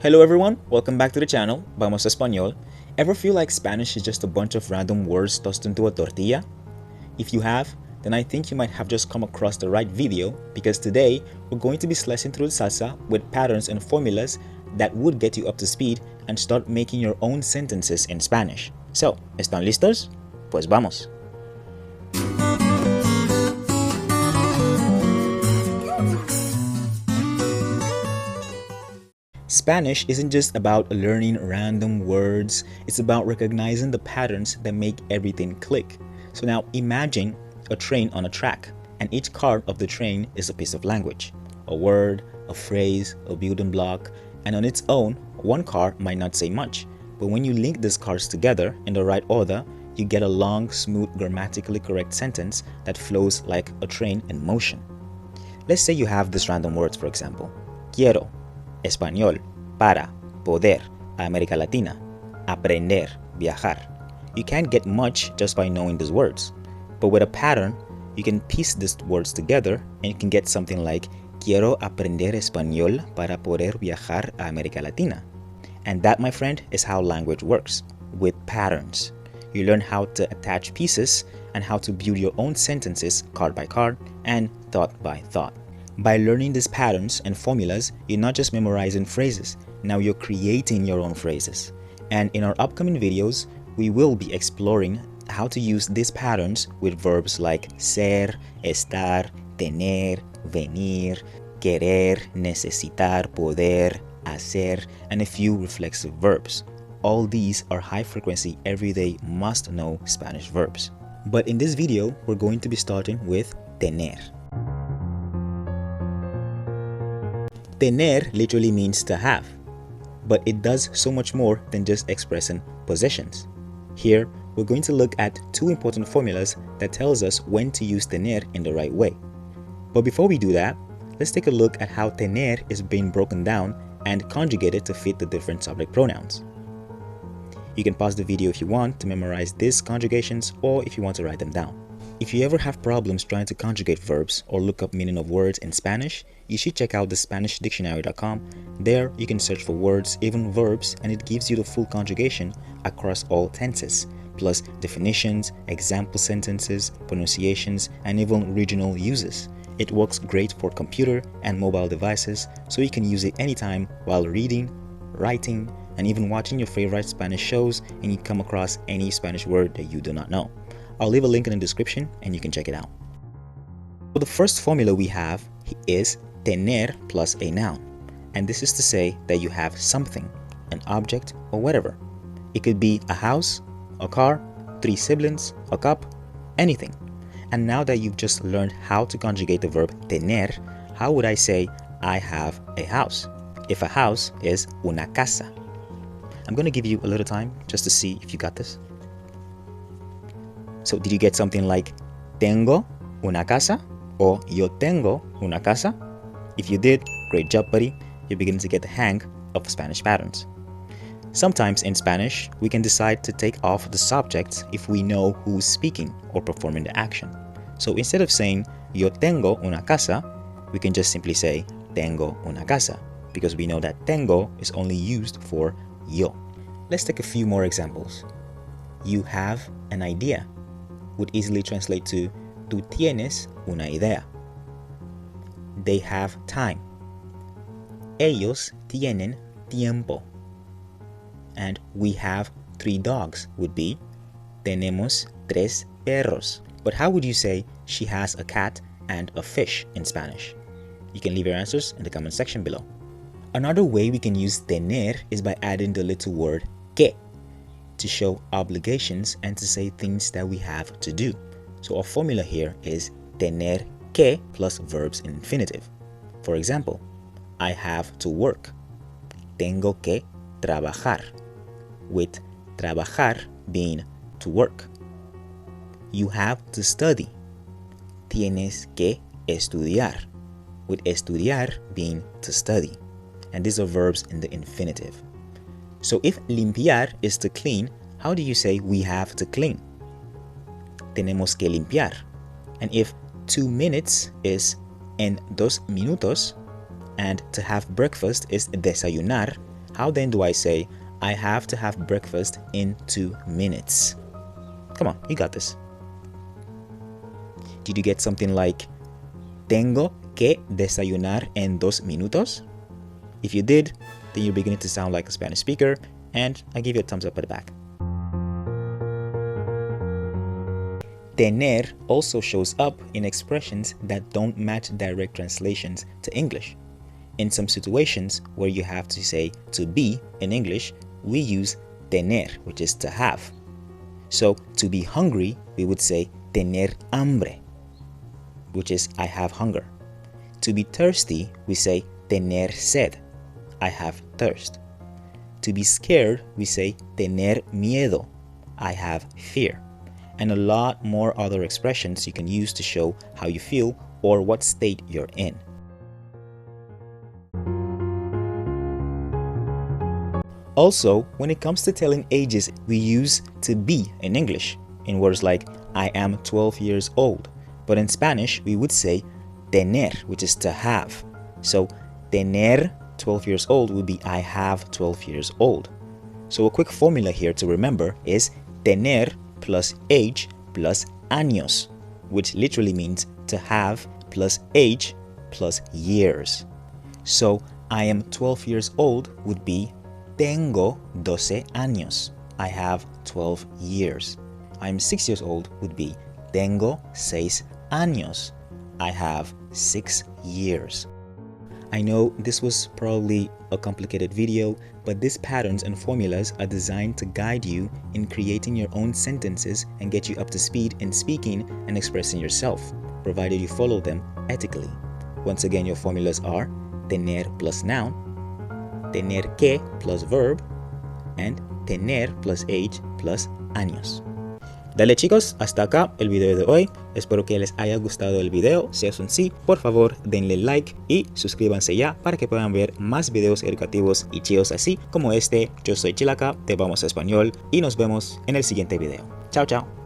Hello everyone, welcome back to the channel, Vamos a Español. Ever feel like Spanish is just a bunch of random words tossed into a tortilla? If you have, then I think you might have just come across the right video because today we're going to be slicing through the salsa with patterns and formulas that would get you up to speed and start making your own sentences in Spanish. So, ¿están listos? Pues vamos! Spanish isn't just about learning random words, it's about recognizing the patterns that make everything click. So now imagine a train on a track, and each car of the train is a piece of language. A word, a phrase, a building block, and on its own, one car might not say much, but when you link these cars together in the right order, you get a long, smooth, grammatically correct sentence that flows like a train in motion. Let's say you have these random words, for example. Quiero, español, para, poder, América Latina, aprender, viajar. You can't get much just by knowing these words, but with a pattern, you can piece these words together and you can get something like Quiero aprender español para poder viajar a América Latina. And that, my friend, is how language works, with patterns. You learn how to attach pieces and how to build your own sentences card by card and thought by thought. By learning these patterns and formulas, you're not just memorizing phrases, now you're creating your own phrases. And in our upcoming videos, we will be exploring how to use these patterns with verbs like ser, estar, tener, venir, querer, necesitar, poder, hacer, and a few reflexive verbs. All these are high-frequency, everyday, must-know Spanish verbs. But in this video, we're going to be starting with tener. Tener literally means to have, but it does so much more than just expressing possessions. Here, we're going to look at two important formulas that tells us when to use tener in the right way. But before we do that, let's take a look at how tener is being broken down and conjugated to fit the different subject pronouns. You can pause the video if you want to memorize these conjugations or if you want to write them down. If you ever have problems trying to conjugate verbs or look up meaning of words in Spanish, you should check out the SpanishDictionary.com. There, you can search for words, even verbs, and it gives you the full conjugation across all tenses, plus definitions, example sentences, pronunciations, and even regional uses. It works great for computer and mobile devices, so you can use it anytime while reading, writing, and even watching your favorite Spanish shows and you come across any Spanish word that you do not know. I'll leave a link in the description and you can check it out. So the first formula we have is tener plus a noun. And this is to say that you have something, an object, or whatever. It could be a house, a car, 3 siblings, a cup, anything. And now that you've just learned how to conjugate the verb tener, how would I say I have a house? If a house is una casa. I'm going to give you a little time just to see if you got this. So did you get something like tengo una casa or yo tengo una casa? If you did, great job, buddy. You're beginning to get the hang of Spanish patterns. Sometimes in Spanish, we can decide to take off the subject if we know who's speaking or performing the action. So instead of saying yo tengo una casa, we can just simply say tengo una casa because we know that tengo is only used for yo. Let's take a few more examples. You have an idea would easily translate to tú tienes una idea. They have time. Ellos tienen tiempo. And we have 3 dogs would be tenemos 3 perros. But how would you say she has a cat and a fish in Spanish? You can leave your answers in the comment section below. Another way we can use tener is by adding the little word que to show obligations and to say things that we have to do. So our formula here is tener que plus verbs in infinitive. For example, I have to work. Tengo que trabajar, with trabajar being to work. You have to study. Tienes que estudiar, with estudiar being to study. And these are verbs in the infinitive. So if limpiar is to clean, how do you say we have to clean? Tenemos que limpiar. And if 2 minutes is en 2 minutos, and to have breakfast is desayunar, How then do I say, I have to have breakfast in 2 minutes? Come on, you got this. Did you get something like, tengo que desayunar en 2 minutos? If you did, then you're beginning to sound like a Spanish speaker, and I give you a thumbs up at the back. Tener also shows up in expressions that don't match direct translations to English. In some situations where you have to say to be in English, we use tener, which is to have. So to be hungry, we would say tener hambre, which is I have hunger. To be thirsty, we say tener sed, I have thirst. To be scared, we say tener miedo, I have fear. And a lot more other expressions you can use to show how you feel or what state you're in. Also, when it comes to telling ages, we use to be in English in words like I am 12 years old. But in Spanish, we would say tener, which is to have. So tener 12 years old would be I have 12 years old. So a quick formula here to remember is tener plus age plus años, which literally means to have plus age plus years. So I am 12 years old would be tengo 12 años. I have 12 years. I'm 6 years old would be tengo 6 años. I have 6 years. I know this was probably a complicated video, but these patterns and formulas are designed to guide you in creating your own sentences and get you up to speed in speaking and expressing yourself, provided you follow them ethically. Once again, your formulas are tener plus noun, tener que plus verb, and tener plus age plus años. Dale chicos, hasta acá el video de hoy. Espero que les haya gustado el video. Si es un sí, por favor denle like y suscríbanse ya para que puedan ver más videos educativos y chidos así como este. Yo soy Chilaca, te vamos a español y nos vemos en el siguiente video. Chao, chao.